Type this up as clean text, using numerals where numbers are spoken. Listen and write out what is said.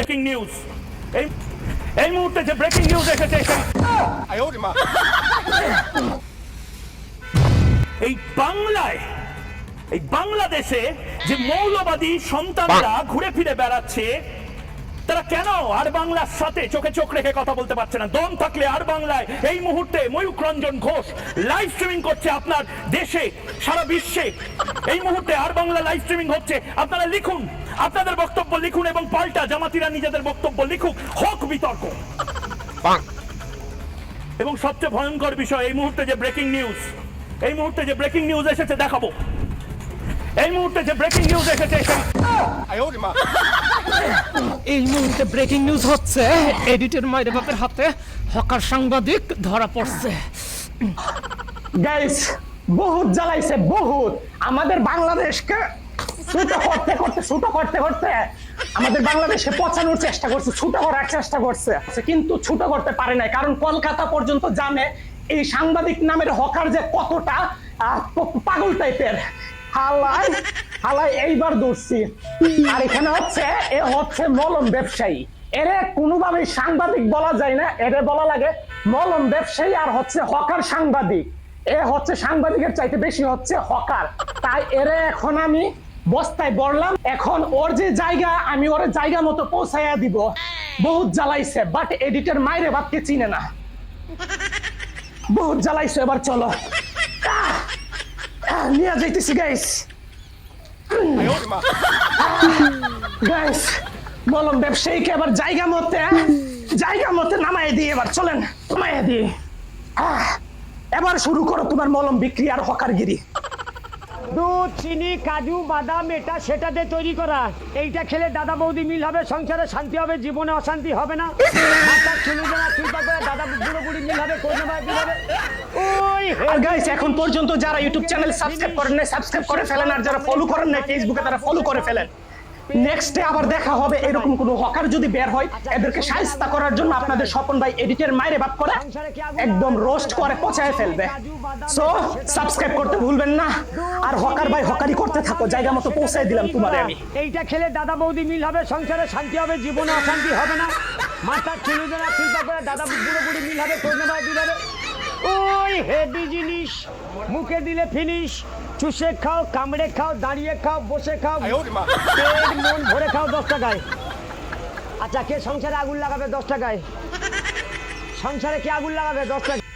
Breaking news এই মুহূর্তে যে ব্রেকিং নিউজ এসেছে এই বাংলাদেশে যে মৌলবাদী সন্তানরা ঘুরে ফিরে বেড়াচ্ছে, তারা কেন আর বাংলার সাথে চোখে চোখ রেখে কথা বলতে পারছে না? দম থাকলে আর বাংলায় এই মুহূর্তে ময়ূক রঞ্জন ঘোষ লাইভ স্ট্রিমিং করছে আপনার দেশে, সারা বিশ্বে এই মুহূর্তে আর বাংলা লাইভ স্ট্রিমিং হচ্ছে। আপনারা লিখুন, আপনাদের বক্তব্য লিখুন এবং পাল্টা জামাতিরা নিজেদের বক্তব্য লিখুক, হোক বিতর্ক। এবং সবচেয়ে ভয়ঙ্কর বিষয়, এই মুহূর্তে যে ব্রেকিং নিউজ এসেছে দেখাবো। এই মুহূর্তে যে ব্রেকিং নিউজ এসেছে এই মুহূর্তে ব্রেকিং নিউজ হচ্ছে, এডিটর মায়ের বাপের হাতে হকার সাংবাদিক ধরা পড়ছে। গাইস, বহুত জ্বালাইছে, বহুত আমাদের বাংলাদেশকে ছোট করতে আমাদের বাংলাদেশে পচানোর চেষ্টা করছে, ছোট করার চেষ্টা করছে, কিন্তু ছোট করতে পারে নাই। কারণ কলকাতা পর্যন্ত জানে এই সাংবাদিক নামের হকার যে কতটা পাগল টাইপের। হালাই এইবার ধরছি। আর এখানে হচ্ছে মলম ব্যবসায়ী। এরে কোনোভাবেই সাংবাদিক বলা যায় না, এরে বলা লাগে মলম ব্যবসায়ী আর হচ্ছে হকার সাংবাদিক। এ হচ্ছে সাংবাদিকের চাইতে বেশি হচ্ছে হকার। তাই এরে এখন আমি বস্তায় বললাম, এখন ওর যে জায়গা আমি ওর জায়গা মতো পৌঁছাইয়া দিব। বহুত জ্বালাইছে, বাট এডিটর মাইরে বাপকে চিনে না। বহুত জ্বালাইছে, এবার চলো নিয়ে যাইতেছি গাইস। মলম ব্যবসায়ীকে আবার জায়গা মতে নামাই দিয়ে এবার চলেন, নামাইয়া দিয়ে এবার শুরু করো তোমার মলম বিক্রি আর হকারগিরি। দুধ, চিনি, কাজু, বাদাম, এটা সেটা দিয়ে তৈরি করা। এইটা খেলে দাদা বৌদি মিল হবে, সংসারে শান্তি হবে, জীবনে অশান্তি হবে না। দাদা বুড়ো বুড়ি মিল হবে, আর গাইস, এখন পর্যন্ত যারা ইউটিউব চ্যানেল সাবস্ক্রাইব করেন না, সাবস্ক্রাইব করে ফেলেন। আর যারা ফলো করেন না ফেসবুকে, তারা ফলো করে ফেলেন। নেক্সটে আবার দেখা হবে এরকম কোন হকার যদি বের হয়, এদেরকে শায়েস্তা করার জন্য আপনাদের স্বপন ভাই এডিটর মাইরে বাপ করে একদম রোস্ট করে পচায় ফেলবে। সো সাবস্ক্রাইব করতে ভুলবেন না। আর হকার ভাই হকারি করতে থাকো, জায়গা মতো পৌঁছায় দিলাম তোমারে আমি। এইটা খেলে দাদা বৌদি মিল হবে, সংসারে শান্তি হবে, জীবনে অশান্তি হবে না। মাথা চুলুজনা চিন্তা করে দাদা বুড়ো বুড়ি মিল হবে, ওই হেভি জিনিস, মুখে দিলে ফিনিশ। চুষে খাও, কামড়ে খাও, দাঁড়িয়ে খাও, বসে খাও, পেট মন ভরে খাও 10 টাকায়। আচ্ছা, কে সংসারে আগুন লাগাবে 10 টাকায়? সংসারে কে আগুন লাগাবে 10 টাকায়?